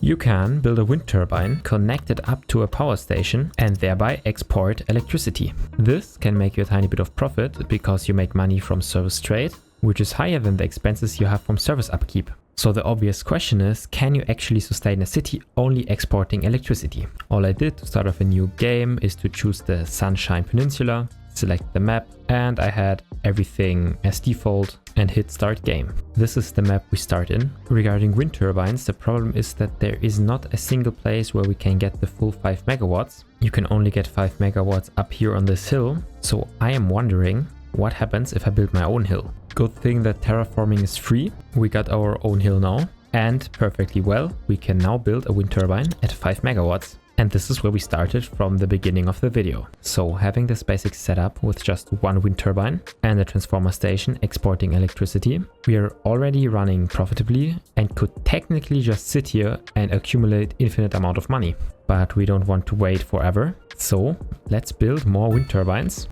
You can build a wind turbine, connect it up to a power station and thereby export electricity. This can make you a tiny bit of profit because you make money from service trade, which is higher than the expenses you have from service upkeep. So the obvious question is, can you actually sustain a city only exporting electricity? All I did to start off a new game is to choose the Sunshine Peninsula, select the map, and I had everything as default and hit start game. This is the map we start in. Regarding wind turbines, the problem is that there is not a single place where we can get the full 5 megawatts. You can only get 5 megawatts up here on this hill. So I am wondering what happens if I build my own hill. Good thing that terraforming is free. We got our own hill now, and perfectly well, we can now build a wind turbine at 5 megawatts. And this is where we started from the beginning of the video. So having this basic setup with just one wind turbine and a transformer station exporting electricity, we are already running profitably and could technically just sit here and accumulate infinite amount of money. But we don't want to wait forever. So let's build more wind turbines.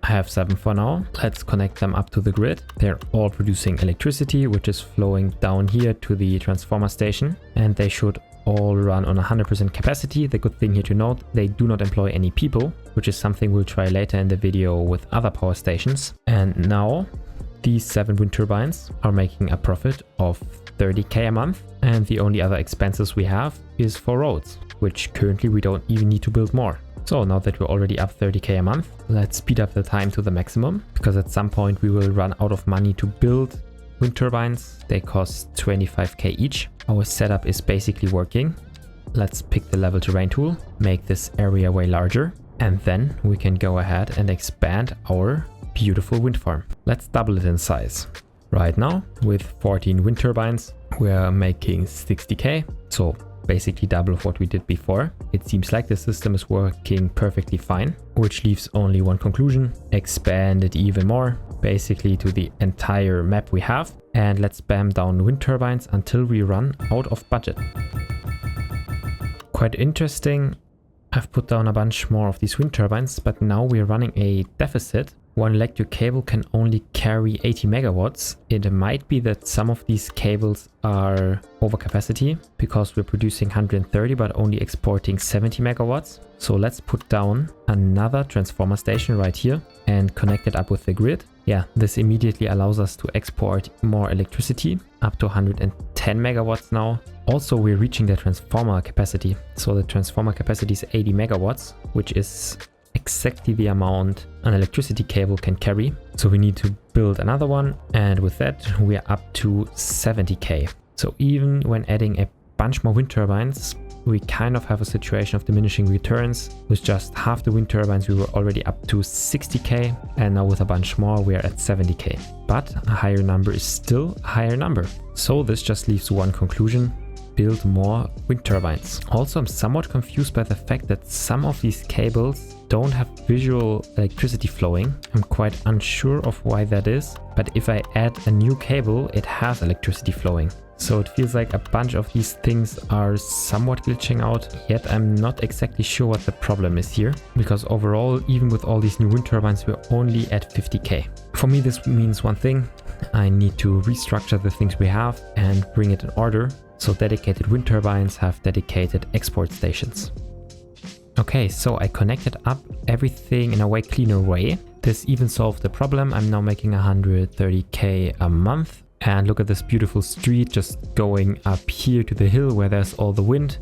I have 7 for now. Let's connect them up to the grid. They're all producing electricity, which is flowing down here to the transformer station, and they should all run on 100% capacity. The good thing here to note, they do not employ any people, which is something we'll try later in the video with other power stations. And now these 7 wind turbines are making a profit of 30k a month, and the only other expenses we have is for roads, which currently we don't even need to build more. So now that we're already up 30k a month, let's speed up the time to the maximum, because at some point we will run out of money to build wind turbines. They cost 25k each. Our setup is basically working. Let's pick the level terrain tool, make this area way larger, and then we can go ahead and expand our beautiful wind farm. Let's double it in size. Right now, with 14 wind turbines, we're making 60k. So basically double of what we did before. It seems like the system is working perfectly fine, which leaves only one conclusion: expand it even more, basically to the entire map we have, and let's spam down wind turbines until we run out of budget. Quite interesting. I've put down a bunch more of these wind turbines, but now we're running a deficit. One electric cable can only carry 80 megawatts. It might be that some of these cables are over capacity because we're producing 130 but only exporting 70 megawatts. So let's put down another transformer station right here and connect it up with the grid. Yeah, this immediately allows us to export more electricity, up to 110 megawatts now. Also, we're reaching the transformer capacity. So the transformer capacity is 80 megawatts, which is exactly the amount an electricity cable can carry. So we need to build another one, and with that we are up to 70k. So even when adding a bunch more wind turbines, we kind of have a situation of diminishing returns. With just half the wind turbines we were already up to 60k, and now with a bunch more we are at 70k. But a higher number is still a higher number. So this just leaves one conclusion: build more wind turbines. Also, I'm somewhat confused by the fact that some of these cables don't have visual electricity flowing. I'm quite unsure of why that is, but if I add a new cable, it has electricity flowing. So it feels like a bunch of these things are somewhat glitching out, yet I'm not exactly sure what the problem is here, because overall, even with all these new wind turbines, we're only at 50k. For me, this means one thing: I need to restructure the things we have and bring it in order. So dedicated wind turbines have dedicated export stations. Okay, so I connected up everything in a way cleaner way. This even solved the problem. I'm now making 130k a month. And look at this beautiful street just going up here to the hill where there's all the wind,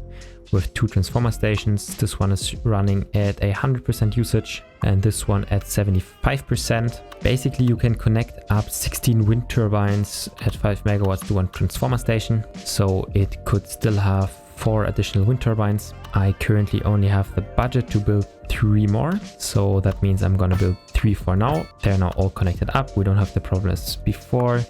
with 2 transformer stations. This one is running at 100% usage and this one at 75%. Basically, you can connect up 16 wind turbines at 5 megawatts to one transformer station. So it could still have 4 additional wind turbines. I currently only have the budget to build 3 more. So that means I'm gonna build 3 for now. They're now all connected up. We don't have the problems before.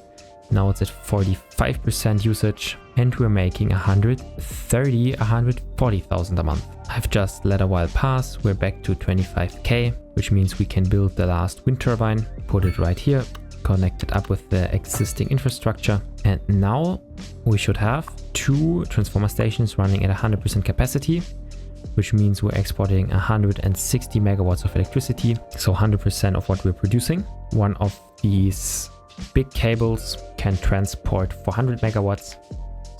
Now it's at 45% usage and we're making 140,000 a month. I've just let a while pass. We're back to 25k, which means we can build the last wind turbine, put it right here, connect it up with the existing infrastructure. And now we should have 2 transformer stations running at 100% capacity, which means we're exporting 160 megawatts of electricity. So 100% of what we're producing. One of these big cables can transport 400 megawatts.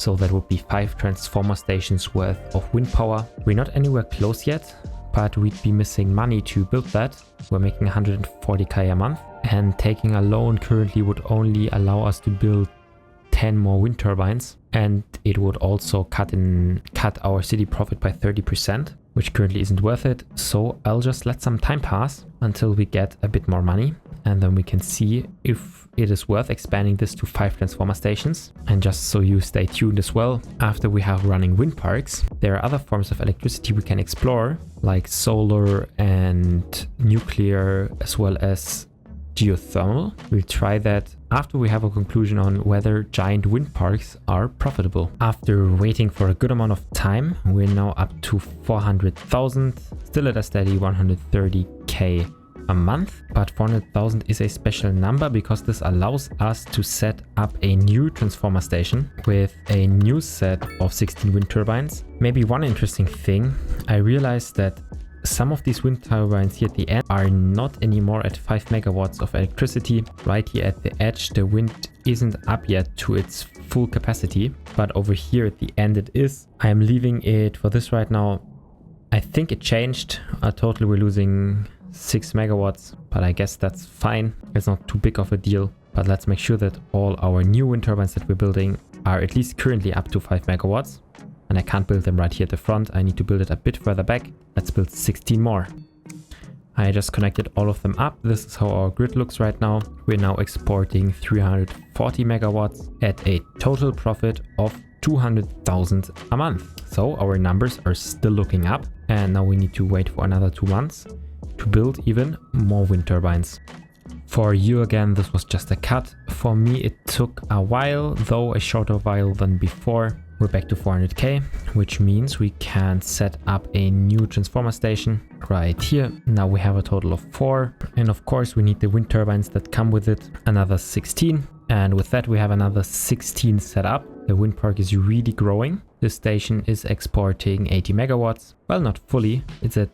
So that would be 5 transformer stations worth of wind power. We're not anywhere close yet, but we'd be missing money to build that. We're making 140k a month, and taking a loan currently would only allow us to build 10 more wind turbines, and it would also cut our city profit by 30%, which currently isn't worth it. So I'll just let some time pass until we get a bit more money, and then we can see if it is worth expanding this to 5 transformer stations. And just so you stay tuned as well, after we have running wind parks, there are other forms of electricity we can explore, like solar and nuclear, as well as geothermal. We'll try that after we have a conclusion on whether giant wind parks are profitable. After waiting for a good amount of time, we're now up to 400,000, still at a steady 130k a month, but 400,000 is a special number because this allows us to set up a new transformer station with a new set of 16 wind turbines. Maybe one interesting thing, I realized that some of these wind turbines here at the end are not anymore at 5 megawatts of electricity. Right here at the edge, the wind isn't up yet to its full capacity, but over here at the end it is. I am leaving it for this right now. I think it changed. Totally we're losing 6 megawatts, but I guess that's fine. It's not too big of a deal, but let's make sure that all our new wind turbines that we're building are at least currently up to 5 megawatts. And I can't build them right here at the front. I need to build it a bit further back. Let's build 16 more. I just connected all of them up. This is how our grid looks right now. We're now exporting 340 megawatts at a total profit of 200,000 a month. So our numbers are still looking up, and now we need to wait for another 2 months to build even more wind turbines. For you again, this was just a cut. For me, it took a while, though a shorter while than before. We're back to 400k, which means we can set up a new transformer station right here. Now we have a total of 4, and of course we need the wind turbines that come with it, another 16. And with that we have another 16 set up. The wind park is really growing. This station is exporting 80 megawatts. Well, not fully, it's at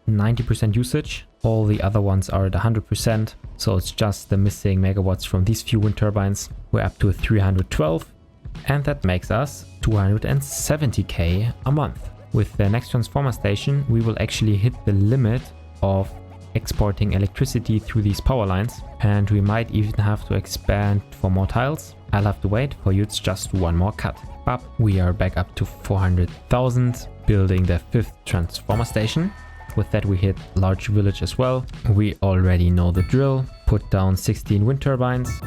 90% usage. All the other ones are at 100%, so it's just the missing megawatts from these few wind turbines. We're up to 312. And that makes us 270k a month. With the next transformer station, we will actually hit the limit of exporting electricity through these power lines, and we might even have to expand for more tiles. I'll have to wait. For you, it's just one more cut. But we are back up to 400,000, building the 5th transformer station. With that we hit large village as well. We already know the drill. Put down 16 wind turbines.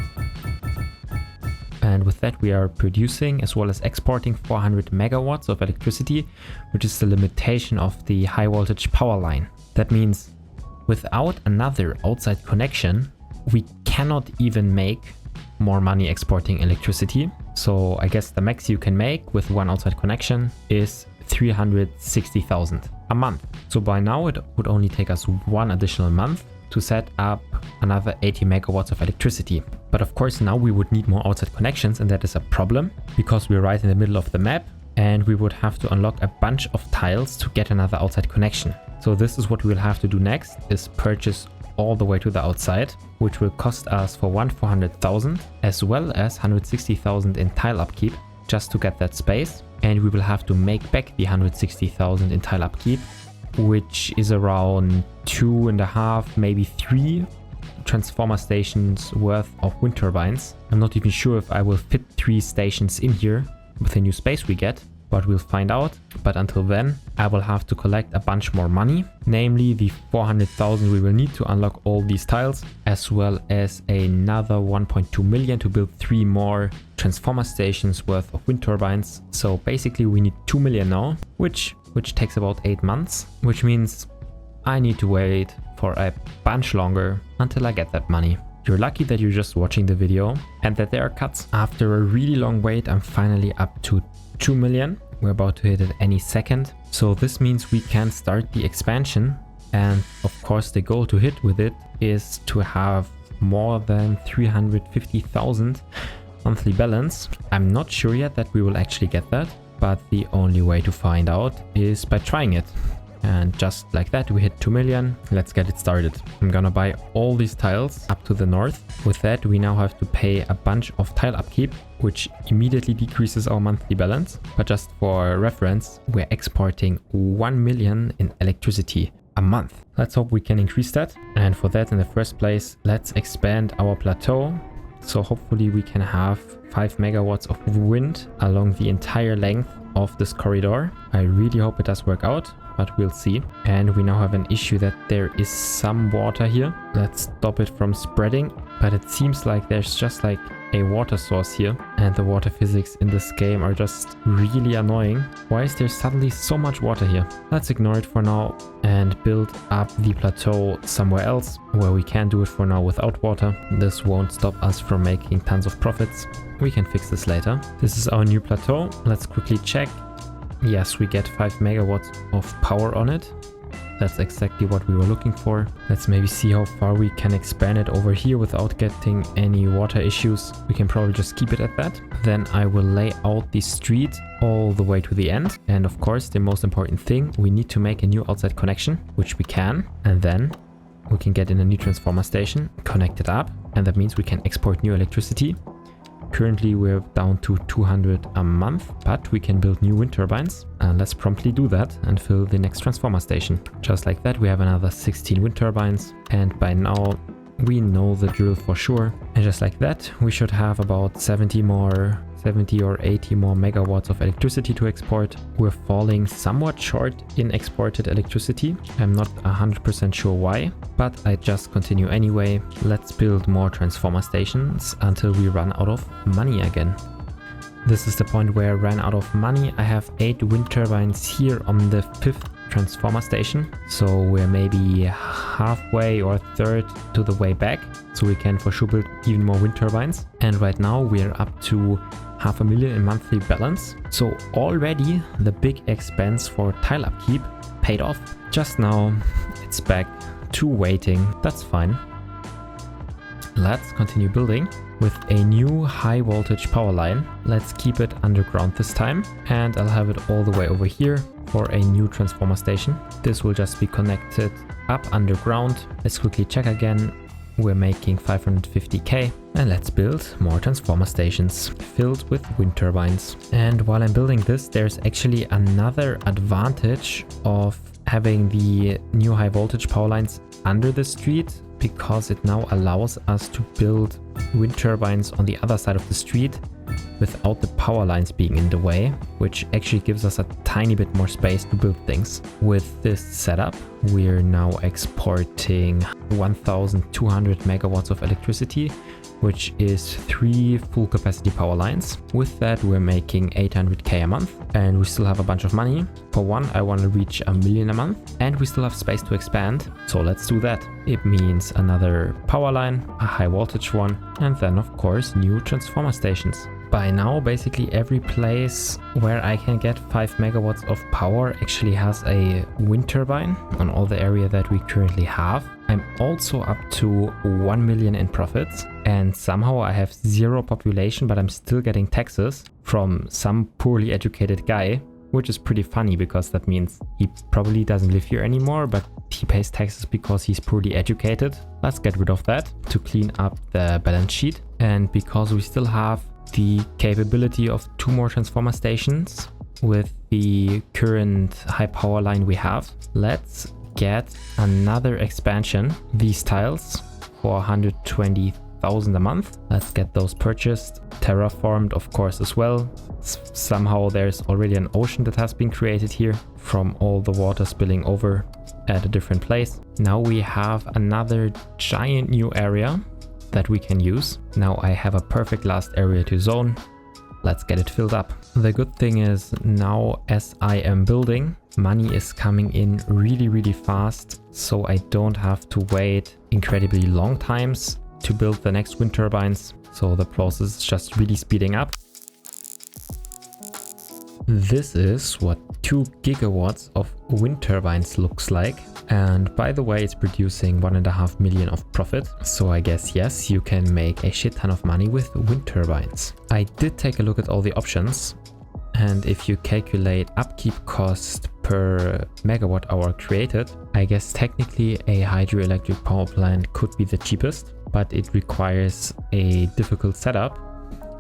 And with that we are producing as well as exporting 400 megawatts of electricity, which is the limitation of the high voltage power line. That means without another outside connection, we cannot even make more money exporting electricity. So I guess the max you can make with one outside connection is 360,000 a month. So by now it would only take us one additional month to set up another 80 megawatts of electricity. But of course now we would need more outside connections, and that is a problem because we're right in the middle of the map and we would have to unlock a bunch of tiles to get another outside connection. So this is what we'll have to do next, is purchase all the way to the outside, which will cost us for 400,000 as well as 160,000 in tile upkeep just to get that space. And we will have to make back the 160,000 in tile upkeep, which is around 2.5, maybe 3 transformer stations worth of wind turbines. I'm not even sure if I will fit 3 stations in here with the new space we get, but we'll find out. But until then, I will have to collect a bunch more money, namely the 400,000 we will need to unlock all these tiles, as well as another 1.2 million to build 3 more transformer stations worth of wind turbines. So basically we need 2 million now, which takes about 8 months, which means I need to wait for a bunch longer until I get that money. You're lucky that you're just watching the video and that there are cuts. After a really long wait, I'm finally up to 2 million. We're about to hit it any second. So this means we can start the expansion. And of course the goal to hit with it is to have more than 350,000 monthly balance. I'm not sure yet that we will actually get that, but the only way to find out is by trying it. And just like that, we hit 2 million. Let's get it started. I'm gonna buy all these tiles up to the north. With that, we now have to pay a bunch of tile upkeep, which immediately decreases our monthly balance. But just for reference, we're exporting 1 million in electricity a month. Let's hope we can increase that. And for that, in the first place, let's expand our plateau. So hopefully we can have 5 megawatts of wind along the entire length of this corridor. I really hope it does work out, but we'll see. And we now have an issue that there is some water here. Let's stop it from spreading. But it seems like there's just like a water source here, and the water physics in this game are just really annoying. Why is there suddenly so much water here? Let's ignore it for now and build up the plateau somewhere else where we can do it for now without water. This won't stop us from making tons of profits. We can fix this later. This is our new plateau. Let's quickly check. Yes, we get 5 megawatts of power on it. That's exactly what we were looking for. Let's maybe see how far we can expand it over here without getting any water issues. We can probably just keep it at that. Then I will lay out the street all the way to the end. And of course, the most important thing, we need to make a new outside connection, which we can. And then we can get in a new transformer station, connect it up. And that means we can export new electricity. Currently we're down to 200 a month, but we can build new wind turbines. And let's promptly do that and fill the next transformer station. Just like that, we have another 16 wind turbines. And by now we know the drill for sure. And just like that, we should have about 70 or 80 more megawatts of electricity to export. We're falling somewhat short in exported electricity. I'm not 100% sure why, but I just continue anyway. Let's build more transformer stations until we run out of money again. This is the point where I ran out of money. I have 8 wind turbines here on the 5th transformer station. So we're maybe halfway or a third to the way back. So we can for sure build even more wind turbines. And right now we're up to 500,000 in monthly balance. So already the big expense for tile upkeep paid off. Just now it's back to waiting. That's fine. Let's continue building with a new high voltage power line. Let's keep it underground this time, and I'll have it all the way over here for a new transformer station. This will just be connected up underground. Let's quickly check again. We're making 550k, and let's build more transformer stations filled with wind turbines. And while I'm building this, there's actually another advantage of having the new high voltage power lines under the street, because it now allows us to build wind turbines on the other side of the street without the power lines being in the way, which actually gives us a tiny bit more space to build things. With this setup, we're now exporting 1,200 megawatts of electricity, which is 3 full capacity power lines. With that, we're making 800k a month, and we still have a bunch of money. For one, I want to reach 1 million a month, and we still have space to expand. So let's do that. It means another power line, a high voltage one, and then of course new transformer stations. By now, basically every place where I can get 5 megawatts of power actually has a wind turbine on all the area that we currently have. I'm also up to 1 million in profits, and somehow I have 0 population, but I'm still getting taxes from some poorly educated guy, which is pretty funny because that means he probably doesn't live here anymore, but he pays taxes because he's poorly educated. Let's get rid of that to clean up the balance sheet. And because we still have the capability of 2 more transformer stations with the current high power line we have, let's get another expansion. These tiles for 120,000 a month. Let's get those purchased, terraformed of course as well. Somehow there's already an ocean that has been created here from all the water spilling over at a different place. Now we have another giant new area that we can use. Now I have a perfect last area to zone. Let's get it filled up. The good thing is now as I am building, money is coming in really fast, so I don't have to wait incredibly long times to build the next wind turbines. So the process is just really speeding up. This is what 2 gigawatts of wind turbines looks like. And by the way, it's producing 1.5 million of profit. So I guess, yes, you can make a shit ton of money with wind turbines. I did take a look at all the options, And if you calculate upkeep cost per megawatt hour created, I guess technically a hydroelectric power plant could be the cheapest, but it requires a difficult setup.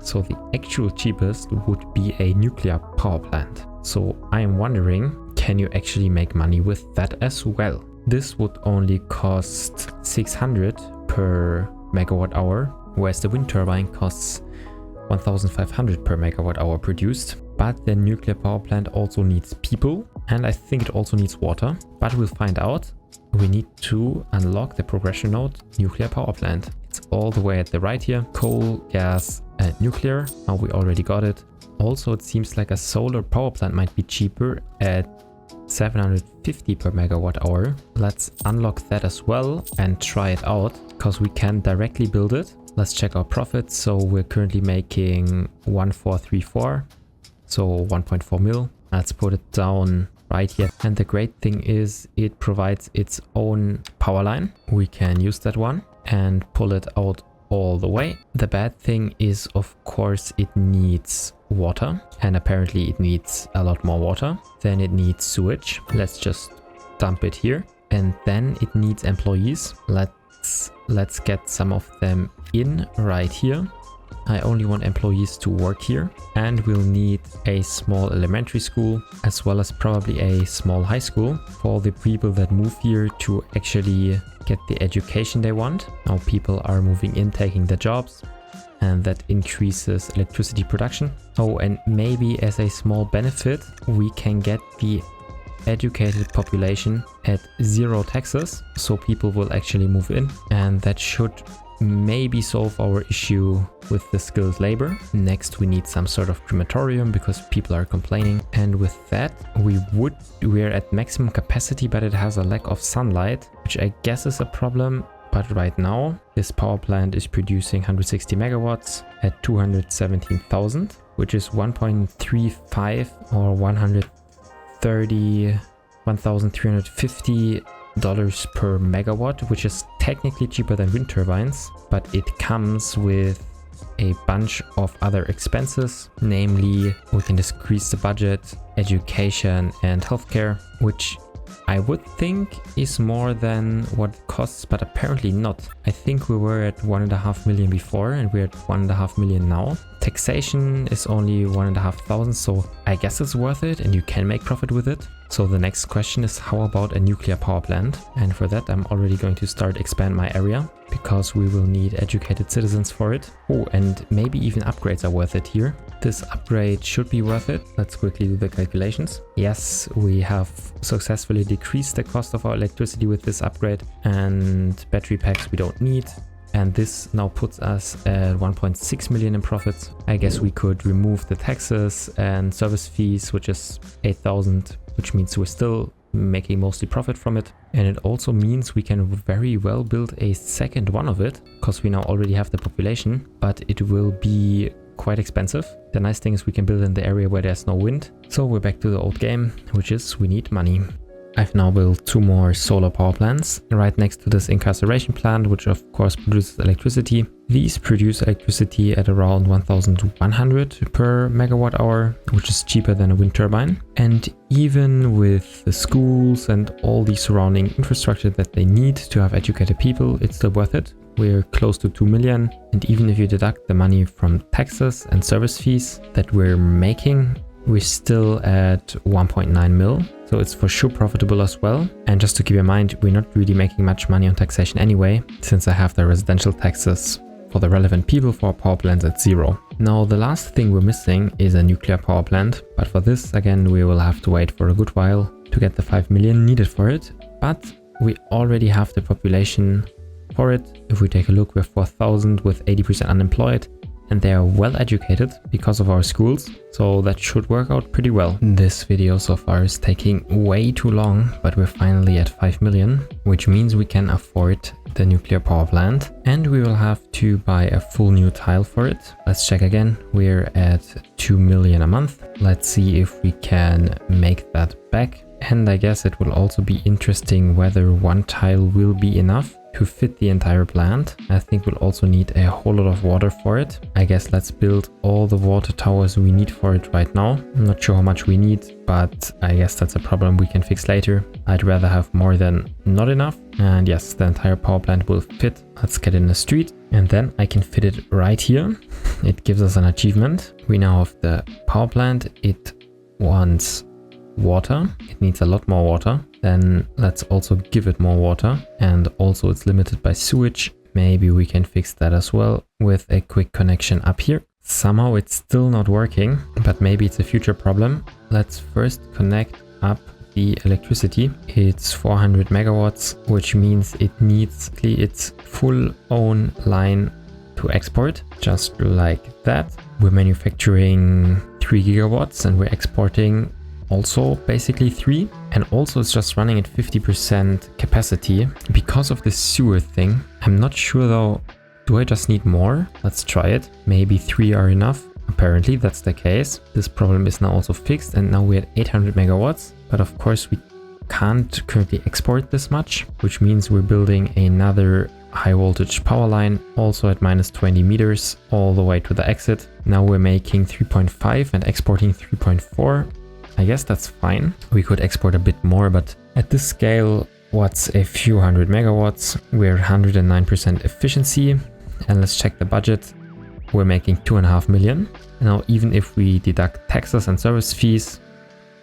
So the actual cheapest would be a nuclear power plant. So I am wondering, can you actually make money with that as well? This would only cost 600 per megawatt hour, whereas the wind turbine costs 1,500 per megawatt hour produced. But the nuclear power plant also needs people, and I think it also needs water, but we'll find out. We need to unlock the progression node nuclear power plant. It's all the way at the right here, coal, gas and nuclear. Now we already got it. Also, it seems like a solar power plant might be cheaper at 750 per megawatt hour. Let's unlock that as well and try it out, because we can directly build it. Let's check our profits. So we're currently making 1434. So 1.4 mil. Let's put it down right here. And the great thing is it provides its own power line. We can use that one and pull it out all the way. The bad thing is, of course, it needs water, and apparently it needs a lot more water. Then it needs sewage. Let's just dump it here. And then it needs employees. Let's get some of them in right here. I only want employees to work here, and we'll need a small elementary school as well as probably a small high school for the people that move here to actually get the education they want. Now people are moving in, taking the jobs, and that increases electricity production. Oh, and maybe as a small benefit, we can get the educated population at 0 taxes, so people will actually move in, and that should maybe solve our issue with the skilled labor. Next, we need some sort of crematorium because people are complaining, and with that we're at maximum capacity, but it has a lack of sunlight, which I guess is a problem. But right now this power plant is producing 160 megawatts at 217,000, which is 1.35 or 1,350 dollars per megawatt, which is technically cheaper than wind turbines, but it comes with a bunch of other expenses. Namely, we can decrease the budget, education and healthcare, which I would think is more than what it costs, but apparently not. I think we were at 1.5 million before, and we're at 1.5 million now. Taxation is only 1,500, so I guess it's worth it and you can make profit with it. So the next question is, how about a nuclear power plant? And for that, I'm already going to start expand my area, because we will need educated citizens for it. Oh, and maybe even upgrades are worth it here. This upgrade should be worth it. Let's quickly do the calculations. Yes, we have successfully decreased the cost of our electricity with this upgrade, and battery packs we don't need. And this now puts us at 1.6 million in profits. I guess we could remove the taxes and service fees, which is 8,000, which means we're still making mostly profit from it. And it also means we can very well build a second one of it, because we now already have the population, but it will be quite expensive. The nice thing is we can build in the area where there's no wind. So we're back to the old game, which is we need money. I've now built 2 more solar power plants right next to this incarceration plant, which of course produces electricity. These produce electricity at around 1,100 per megawatt hour, which is cheaper than a wind turbine. And even with the schools and all the surrounding infrastructure that they need to have educated people, it's still worth it. We're close to 2 million. And even if you deduct the money from taxes and service fees that we're making, we're still at 1.9 mil. So it's for sure profitable as well. And just to keep in mind, we're not really making much money on taxation anyway, since I have the residential taxes for the relevant people for power plants at 0. Now the last thing we're missing is a nuclear power plant, but for this again we will have to wait for a good while to get the 5 million needed for it. But we already have the population for it. If we take a look, we're 4,000 with 80% unemployed, and they are well educated because of our schools, so that should work out pretty well. This video so far is taking way too long, but we're finally at 5 million, which means we can afford the nuclear power plant, and we will have to buy a full new tile for it. Let's check again. We're at 2 million a month. Let's see if we can make that back. And I guess it will also be interesting whether one tile will be enough, to fit the entire plant. I think we'll also need a whole lot of water for it. I guess let's build all the water towers we need for it right now. I'm not sure how much we need, but I guess that's a problem we can fix later. I'd rather have more than not enough. And yes, the entire power plant will fit. Let's get in the street and then I can fit it right here. It gives us an achievement. We now have the power plant. It wants water. It needs a lot more water. Then let's also give it more water. And also it's limited by sewage. Maybe we can fix that as well with a quick connection up here. Somehow it's still not working, but maybe it's a future problem. Let's first connect up the electricity. It's 400 megawatts, which means it needs its full own line to export, just like that. We're manufacturing 3 gigawatts and we're exporting also basically 3. And also it's just running at 50% capacity because of the sewer thing. I'm not sure though, do I just need more? Let's try it. Maybe 3 are enough. Apparently that's the case. This problem is now also fixed and now we're at 800 megawatts. But of course we can't currently export this much, which means we're building another high voltage power line, also at minus 20 meters all the way to the exit. Now we're making 3.5 and exporting 3.4. I guess that's fine. We could export a bit more, but at this scale, what's a few hundred megawatts? We're 109% efficiency. And let's check the budget. We're making 2.5 million. Now, even if we deduct taxes and service fees,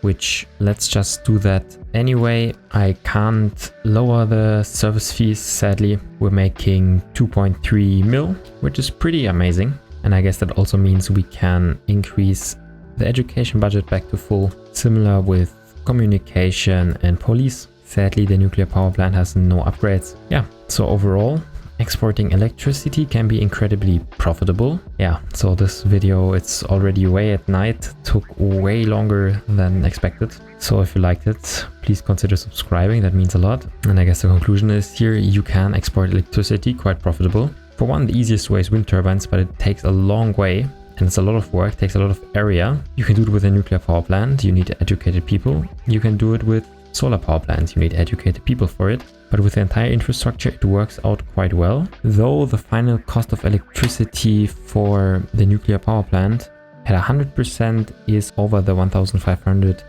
which let's just do that anyway. I can't lower the service fees, sadly. We're making 2.3 mil, which is pretty amazing. And I guess that also means we can increase the education budget back to full, similar with communication and police. Sadly, the nuclear power plant has no upgrades. Yeah, so overall, exporting electricity can be incredibly profitable. Yeah, so this video, it's already way at night, took way longer than expected. So if you liked it, please consider subscribing, that means a lot. And I guess the conclusion is here, you can export electricity quite profitable. For one, the easiest way is wind turbines, but it takes a long way and it's a lot of work, takes a lot of area. You can do it with a nuclear power plant, you need educated people. You can do it with solar power plants, you need educated people for it. But with the entire infrastructure, it works out quite well. Though the final cost of electricity for the nuclear power plant at 100% is over the 1,500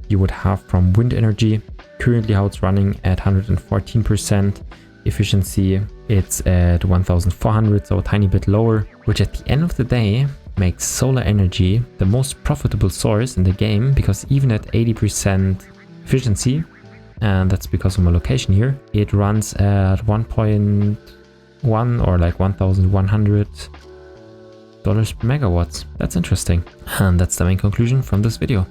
you would have from wind energy. Currently how it's running at 114% efficiency, it's at 1,400, so a tiny bit lower, which at the end of the day makes solar energy the most profitable source in the game, because even at 80% efficiency, and that's because of my location here, it runs at 1.1 or like $1,100 per megawatts. That's interesting. And that's the main conclusion from this video.